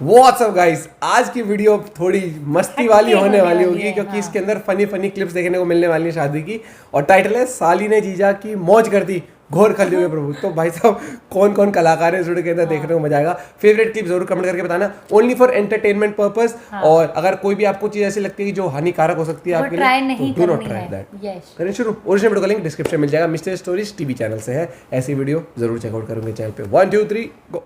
What's up guys, आज की video थोड़ी मस्ती वाली होने वाली होगी क्योंकि इसके अंदर फनी क्लिप्स देखने को मिलने वाली है शादी की। और टाइटल है साली ने जीजा की मौज कर दी घोर खली हुए प्रभु। तो भाई साहब कौन कौन कलाकार है इस वीडियो के अंदर देखने को मजा आएगा। फेवरेट क्लिप जरूर कमेंट करके बताना, ओनली फॉर एंटरटेनमेंट पर्पस। और अगर कोई भी आपको चीज ऐसी लगती है जो हानिकारक हो सकती है आपके लिए, तो डू नॉट ट्राई दैट। करें शुरू। ओरिजिनल वीडियो का लिंक डिस्क्रिप्शन में मिल जाएगा, मिस्टर स्टोरीज टीवी चैनल से है। ऐसी वीडियो जरूर चेकआउट करूंगे चैनल पे। 1 2 3 गो।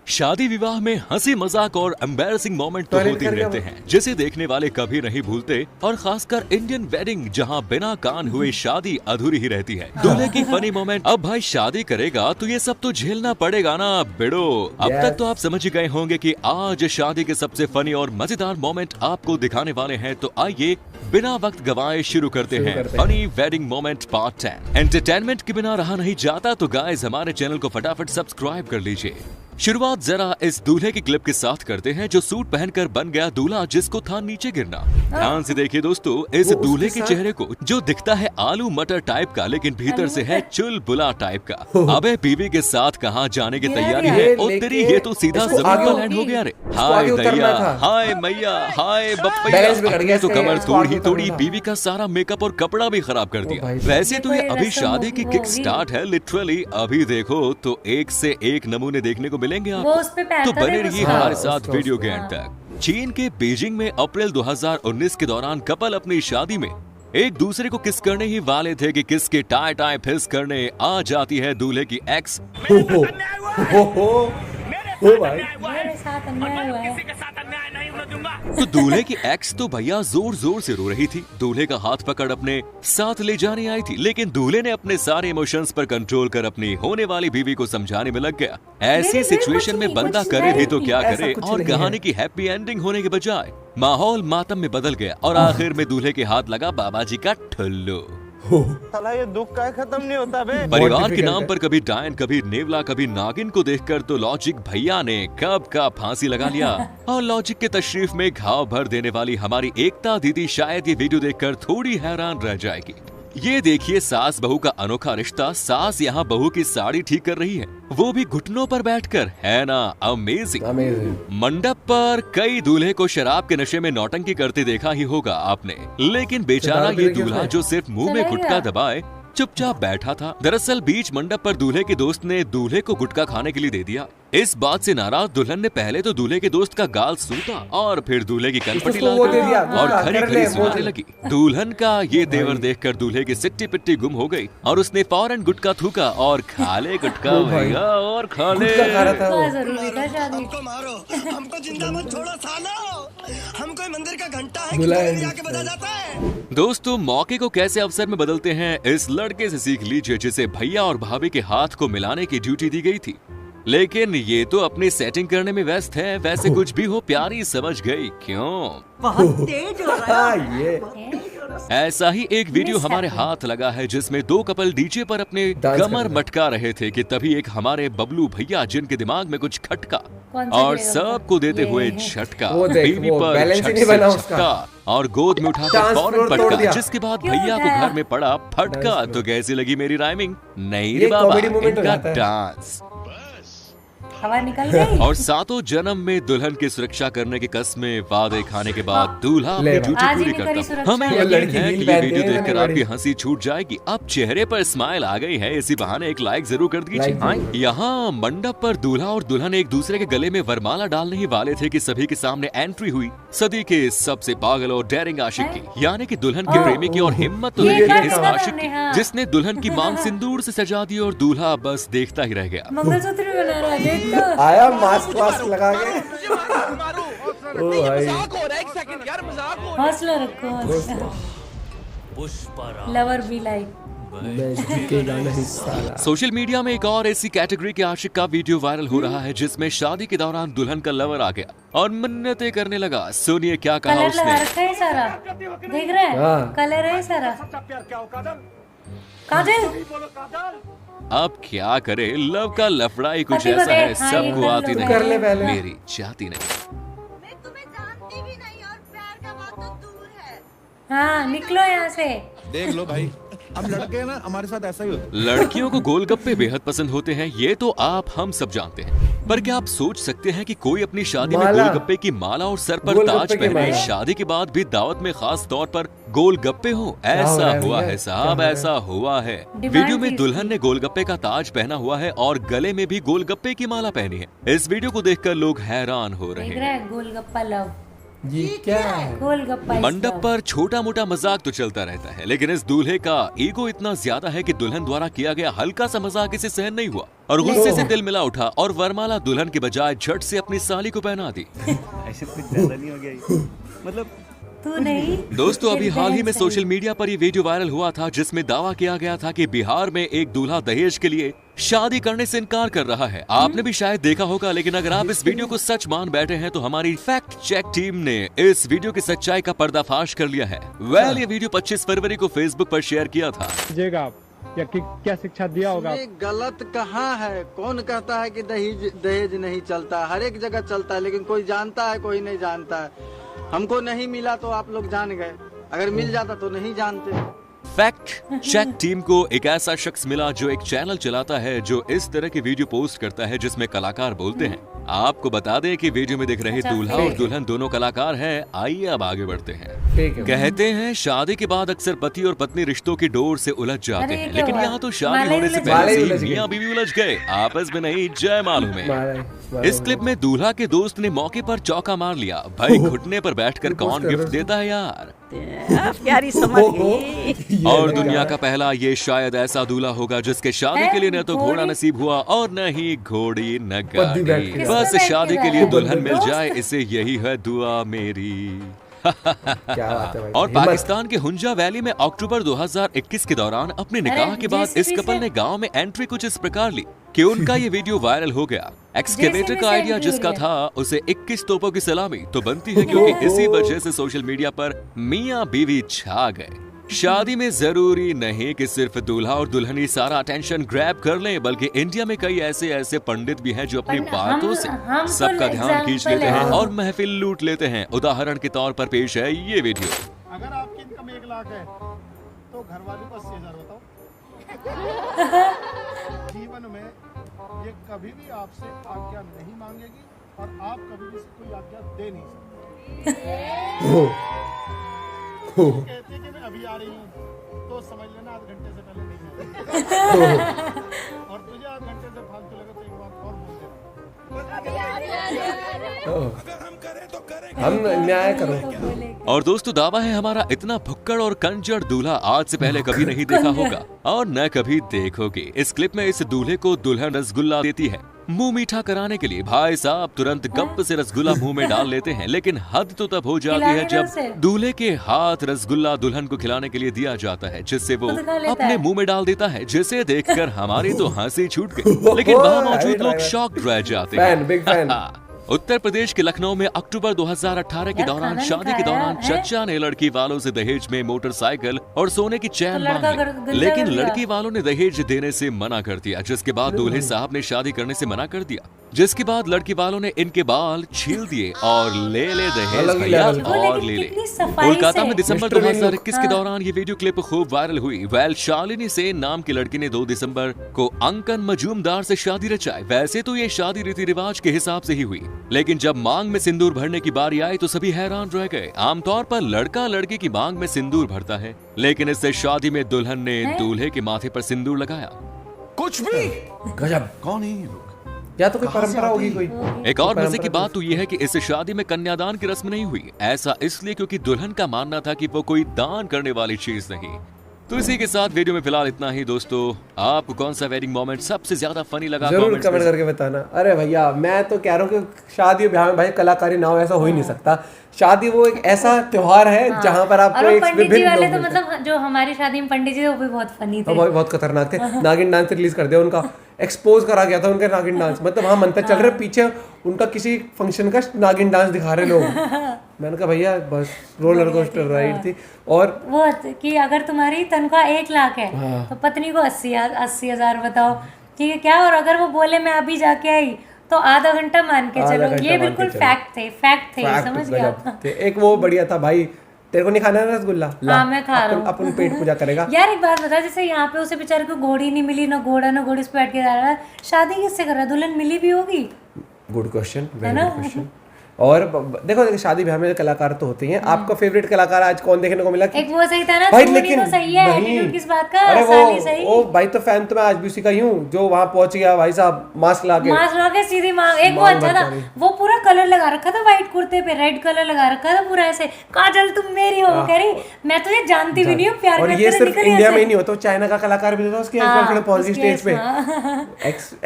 शादी विवाह में हंसी मजाक और एम्बैरसिंग मोमेंट तो होते ही रहते हैं, जिसे देखने वाले कभी नहीं भूलते। और खासकर इंडियन वेडिंग, जहां बिना कान हुए शादी अधूरी ही रहती है। दूल्हे की फनी मोमेंट। अब भाई शादी करेगा तो ये सब तो झेलना पड़ेगा ना बेड़ो। अब तक तो आप समझ ही गए होंगे कि आज शादी के सबसे फनी और मजेदार मोमेंट आपको दिखाने वाले हैं। तो आइए बिना वक्त गवाए शुरू करते हैं funny wedding moment part 10। Entertainment के बिना रहा नहीं जाता, तो गाइस हमारे चैनल को फटाफट सब्सक्राइब कर लीजिए। शुरुआत जरा इस दूल्हे की क्लिप के साथ करते हैं जो सूट पहनकर बन गया दूल्हा, जिसको था नीचे गिरना। ध्यान से देखिए दोस्तों, इस दूल्हे के चेहरे को, जो दिखता है आलू मटर टाइप का लेकिन भीतर से है चुलबुला टाइप का। अबे बीवी के साथ कहाँ जाने की तैयारी है? ओ तेरी, ये तो सीधा जमीन पर लैंड हो गया रे। हाय दैया, हाय मैया, हाय बप्पैया, तो कमर तोड़ी बीवी का सारा मेकअप और कपड़ा भी खराब कर दिया। वैसे तो ये अभी शादी की किक स्टार्ट है लिटरली। अभी देखो तो एक से एक नमूने देखने को मिलेंगे आपको, तो बने रहिए हमारे साथ वीडियो के एंड तक। चीन के बीजिंग में अप्रैल 2019 के दौरान कपल अपनी शादी में एक दूसरे को किस करने ही वाले थे कि किस के टाई फिस करने आ जाती है दूल्हे की एक्स। मेरे साथ अन्याय हुआ है। तो दूल्हे की एक्स तो भैया जोर जोर से रो रही थी। दूल्हे का हाथ पकड़ अपने साथ ले जाने आई थी, लेकिन दूल्हे ने अपने सारे इमोशंस पर कंट्रोल कर अपनी होने वाली बीवी को समझाने में लग गया। ऐसी सिचुएशन में बंदा करे भी तो क्या करे, और कहानी की हैप्पी एंडिंग होने के बजाय माहौल मातम में बदल गया। और आखिर में दूल्हे के हाथ लगा बाबा जी का ठुल्लू। साला ये दुख का खत्म नहीं होता बे। परिवार के नाम पर कभी डायन, कभी नेवला, कभी नागिन को देखकर तो लॉजिक भैया ने कब का फांसी लगा लिया। और लॉजिक के तशरीफ में घाव भर देने वाली हमारी एकता दीदी शायद ये वीडियो देखकर थोड़ी हैरान रह जाएगी। ये देखिए सास बहू का अनोखा रिश्ता। सास यहाँ बहू की साड़ी ठीक कर रही है, वो भी घुटनों पर बैठकर, है ना अमेजिंग। मंडप पर कई दूल्हे को शराब के नशे में नौटंकी करते देखा ही होगा आपने, लेकिन बेचारा ये दूल्हा जो सिर्फ मुंह में गुटखा दबाए चुपचाप बैठा था। दरअसल बीच मंडप पर दूल्हे के दोस्त ने दूल्हे को गुटखा खाने के लिए दे दिया। इस बात से नाराज दुल्हन ने पहले तो दूल्हे के दोस्त का गाल सूता और फिर दूल्हे की कनपटी लाल और खरी सुनाने लगी। दुल्हन का ये तेवर देखकर दूल्हे की सिट्टी पिट्टी गुम हो गई और उसने फौरन गुटखा थूका और खा ले गुटखा भैया, और खा ले। हमको मारो, हमको जिंदा मत छोड़ो सालो, हम कोई मंदिर का घंटा है कि जाके बजा जाता है। दोस्तों मौके को कैसे अवसर में बदलते हैं, इस लड़के से सीख लीजिए जिसे भैया और भाभी के हाथ को मिलाने की ड्यूटी दी गई थी, लेकिन ये तो अपनी सेटिंग करने में व्यस्त है। वैसे कुछ भी हो, प्यारी समझ गई क्यों? बहुत तेज हो रहा है। ऐसा ही एक वीडियो हमारे हाथ लगा है जिसमें दो कपल डीजे पर अपने कमर मटका रहे थे कि तभी एक हमारे बबलू भैया, जिनके दिमाग में कुछ खटका और सबको देते हुए झटका, बीवी पर झटका और गोद में उठाकर फौरन पटका, जिसके बाद भैया को घर में पड़ा फटका। तो कैसी लगी मेरी राइमिंग? नहीं रे बाबा, इनका डांस हवा निकल गई। और सातों जन्म में दुल्हन की सुरक्षा करने के कसमें वादे खाने के बाद दूल्हा अपनी ड्यूटी पूरी करता। हमें यकीन है कि ये वीडियो देखकर आपकी हंसी छूट जाएगी। अब चेहरे पर स्माइल आ गई है, इसी बहाने एक लाइक जरूर कर दीजिए। यहाँ मंडप पर दूल्हा और दुल्हन एक दूसरे के गले में वरमाला डालने ही वाले थे कि सभी के सामने एंट्री हुई सदी के सबसे पागल और डेयरिंग आशिक की, यानी कि दुल्हन के प्रेमी की। और हिम्मत तो देखिए इस आशिक की, जिसने दुल्हन की मांग सिंदूर से सजा दी और दूल्हा बस देखता ही रह गया। मंगलसूत्र बना रहा है, आया मास्क लगा के। ओ भाई हौसला रखो, lover be like. Social media में एक और ऐसी कैटेगरी के आशिक का वीडियो वायरल हो रहा है जिसमें शादी के दौरान दुल्हन का लवर आ गया और मन्नतें करने लगा। सुनिए क्या कहा कलर उसने। लगा रखा है सारा, देख रहे हैं कलर है सारा। काजल अब क्या करे, लव का लफड़ा ही कुछ ऐसा है, सबको आती नहीं, मेरी जाती नहीं। मैं तुम्हें जानती भी नहीं और प्यार का बात तो दूर है। हाँ निकलो यहाँ से। देख लो भाई, हम लड़के हैं ना, हमारे साथ ऐसा ही होता है। लड़कियों को गोलगप्पे बेहद पसंद होते हैं, ये तो आप हम सब जानते हैं। पर क्या आप सोच सकते हैं कि कोई अपनी शादी में माला। गोलगप्पे की माला और सर पर गोलगप्पे ताज की पहने माला। शादी के बाद भी दावत में खास तौर पर गोलगप्पे हो? ऐसा हुआ है साहब, ऐसा हुआ है। वीडियो में थी दुल्हन ने गोलगप्पे का ताज पहना हुआ है और गले में भी गोलगप्पे की माला पहनी है। इस वीडियो को देखकर लोग हैरान हो रहे देख हैं। रहा है गोलगप्पा लव, ये क्या है? गोलगप्पा is मंडप love। पर छोटा मोटा मजाक तो चलता रहता है, लेकिन इस दूल्हे का ईगो इतना ज्यादा है कि दुल्हन द्वारा किया गया हल्का सा मजाक इसे सहन नहीं हुआ और गुस्से से दिल मिला उठा और वरमाला दुल्हन के बजाय झट से अपनी साली को पहना दी। ऐसे कुछ ज्यादा नहीं हो गया ये? मतलब तू नहीं। दोस्तों, अभी तेरी हाल ही बहन में सही। सोशल मीडिया पर ये वीडियो वायरल हुआ था जिसमें दावा किया गया था कि बिहार में एक दूल्हा दहेज के लिए शादी करने से इनकार कर रहा है। आपने भी शायद देखा होगा, लेकिन अगर आप इस वीडियो को सच मान बैठे हैं तो हमारी फैक्ट चेक टीम ने इस वीडियो की सच्चाई का पर्दाफाश कर लिया है। ये वीडियो 25 फरवरी को फेसबुक पर शेयर किया था। दीजिएगा आप या क्या शिक्षा दिया होगा? ये गलत कहाँ है? कौन कहता है कि दहेज नहीं चलता? हर एक जगह चलता है, लेकिन कोई जानता है कोई नहीं जानता है। हमको नहीं मिला तो आप लोग जान गए, अगर मिल जाता तो नहीं जानते। फैक्ट चेक टीम को एक ऐसा शख्स मिला जो एक चैनल चलाता है जो इस तरह की वीडियो पोस्ट करता है जिसमें कलाकार बोलते हैं। आपको बता दें कि वीडियो में दिख रहे दूल्हा और दुल्हन दोनों कलाकार हैं। आइए अब आगे बढ़ते हैं। फेक है। कहते हैं शादी के बाद अक्सर पति और पत्नी रिश्तों की डोर से उलझ जाते अरे हैं, क्या लेकिन हुआ? यहाँ तो शादी माला ही होने से उलझ पहले गई। से उलझ ही गई। मियां बीवी उलझ गए, आपस में नहीं जय मालूम है। माला- इस क्लिप में दूल्हा के दोस्त ने मौके पर चौका मार लिया। भाई घुटने पर बैठकर कौन कर गिफ्ट रहे देता है यार? प्यारी समझ गई। ये और लगा दुनिया है। का पहला ये शायद ऐसा दूल्हा होगा जिसके शादी के लिए न तो घोड़ा नसीब हुआ और न ही घोड़ी न पद्दी बैठ गाड़ी। के। बस किसमें शादी बैठ के के लिए रहा है? दुल्हन मिल दोस्त? जाए, इसे यही है दुआ मेरी। क्या बात है भाई। और हिम्मत। पाकिस्तान के हुंजा वैली में अक्टूबर 2021 के दौरान अपने निकाह के बाद इस JCB कपल से- ने गांव में एंट्री कुछ इस प्रकार ली कि उनका ये वीडियो वायरल हो गया। एक्सकेवेटर JCB का से आइडिया एंट्री जिसका हुई है। था उसे 21 तोपों की सलामी तो बनती है, क्योंकि इसी वजह से सोशल मीडिया पर मियां बीवी छा गए। शादी में जरूरी नहीं कि सिर्फ दूल्हा और दुल्हन ही सारा अटेंशन ग्रैब कर लें, बल्कि इंडिया में कई ऐसे पंडित भी हैं जो अपनी पर बातों से हम तो सबका ध्यान खींच लेते example हैं है। और महफिल लूट लेते हैं। उदाहरण के तौर पर पेश है ये वीडियो। अगर आपकी इनकम 1 लाख है तो घर वाले को 80,000 बताओ। जीवन में ये कभी भी आपसे आज्ञा नहीं मांगेगी और आप कभी भी इसको कोई आज्ञा दे नहीं सकते। कहती है कि मैं अभी आ रही हूँ तो समझ लेना आध घंटे से पहले नहीं आएगी। और तुझे आध घंटे से फालतू लगे तो एक बात और बोल देना। हम न्याय करो। और दोस्तों, दावा है हमारा इतना भुक्कड़ और कंजर दूल्हा आज से पहले कभी नहीं देखा होगा और न कभी देखोगे। इस क्लिप में इस दूल्हे को दुल्हन रसगुल्ला देती है मुंह मीठा कराने के लिए। भाई साहब तुरंत गप से रसगुल्ला मुंह में डाल लेते हैं, लेकिन हद तो तब हो जाती है खिलाने दो उसे। जब दूल्हे के हाथ रसगुल्ला दुल्हन को खिलाने के लिए दिया जाता है, जिससे वो खुद खा लेता अपने है। मुंह में डाल देता है, जिसे देखकर हमारी तो हंसी छूट गई, लेकिन वहाँ मौजूद लोग शॉक्ड रह जाते फैन, बिग फैन। हैं। उत्तर प्रदेश के लखनऊ में अक्टूबर 2018 के यार, दौरान खाना नहीं शादी के खाया दौरान है? चचा ने लड़की वालों से दहेज में मोटरसाइकिल और सोने की चैन तो लड़का मांग गंदा ली, लेकिन कर दिया। लड़की वालों ने दहेज देने से मना कर दिया, जिसके बाद दूल्हे साहब ने शादी करने से मना कर दिया। जिसके बाद लड़की वालों ने इनके बाल छील दिए और ले दहेज अलग ही भैया लेवल। और लेकिन ले ले। कितनी सफाई कोलकाता से। में दिसंबर मिस्टर बेन 2021 के हाँ। दौरान ये वीडियो क्लिप खूब वायरल हुई। शालिनी सेन नाम की लड़की ने 2 दिसंबर को अंकन मजूमदार से शादी रचाई। वैसे तो ये शादी रीति रिवाज के हिसाब से ही हुई, लेकिन जब मांग में सिंदूर भरने की बारी आई तो सभी हैरान रह गए। आमतौर पर लड़का लड़की की मांग में सिंदूर भरता है, लेकिन इससे शादी में दुल्हन ने दूल्हे के माथे पर सिंदूर लगाया। कुछ भी गजब। कौन है ये लोग? या तो कोई परंपरा होगी कोई। एक और मजे की परंपरा बात तो ये है कि इस शादी में कन्यादान की रस्म नहीं हुई। ऐसा इसलिए क्योंकि दुल्हन का मानना था कि वो कोई दान करने वाली चीज नहीं। तो इसी के साथ वीडियो में फिलहाल इतना ही। दोस्तों, आपको कौन सा वेडिंग मोमेंट सबसे ज्यादा फनी लगा? जरूर comments कमेंट में करके बताना। अरे भैया, मैं तो कह रहा हूँ कि शादी ब्याह में भाई कलाकारी ना हो ऐसा हो ही नहीं सकता। शादी वो एक ऐसा त्योहार है जहाँ पर आपको और वो एक पंडित जी विभिन्न वाले लोग तो मिलते हैं। मतलब जो हमारी शादी में पंडित जी थे वो भी बहुत फनी थे। वो बहुत खतरनाक थे। नागिन डांस रिलीज कर दिया उनका, एक्सपोज करा गया था उनका नागिन डांस। मतलब हाँ मंत्र चल रहे, पीछे उनका किसी फंक्शन का नागिन डांस दिखा रहे लोग। मैंने कहा भैया बस रोलर कोस्टर राइड थी। और वो कि अगर तुम्हारी तनख्वाह 1 लाख है तो पत्नी को 80,000 बताओ, ठीक है क्या? और अगर वो बोले मैं अभी जाके आई तो आधा घंटा मान के आधा चलो। घंटा ये मान के बिल्कुल चलो। फैक्ट थे समझ गया। गजब थे। एक वो बढ़िया था भाई, तेरे को नहीं खाना है रसगुल्ला? ला, हाँ, मैं खा रहा हूँ। अपन पेट पूजा करेगा। यार एक बात बता, जैसे यहाँ पे उसे बेचारे को घोड़ी नहीं मिली, ना घोड़ा ना घोड़ी, उस पे बैठ के जा रहा है, शादी किससे कर रहा है? दुल्हन मिली भी होगी good question, very good question. और देखो शादी ब्याह में कलाकार तो होते हैं, आपका फेवरेट कलाकार आज कौन देखने को मिला? एक वो सही था ना, भाई सोनी लेकिन तो सही है, नहीं, एटीट्यूड किस बात का? अरे साली सही। वो भाई तो फैन तो मैं आज भी उसी का ही हूँ जो वहाँ पहुंच गया भाई साहब मास्क ला के सीधी मांग। एक वो अच्छा था, वो पूरा कलर लगा रखा था व्हाइट कुर्ते पे, रेड कलर लगा रखा था पूरा ऐसे, काजल तुम मेरी हो, कह रही मैं तुझे जानती भी नहीं हूँ, प्यार और करते ये तो सिर्फ निकल इंडिया में ऐसे। ही नहीं होता, चाइना का कलाकार भी था उसके पहुंच स्टेज पे।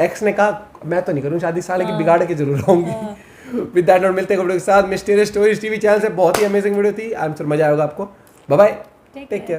एक्स ने कहा मैं तो नहीं करूँ शादी, साले की बिगाड़ के जरूर रहूंगी। विद दैट नोट मिलते हैं वीडियो के साथ। मिस्टीरियस स्टोरीज टीवी चैनल से बहुत ही अमेजिंग वीडियो थी। आई एम श्योर मजा आएगा आपको। Bye bye, take care.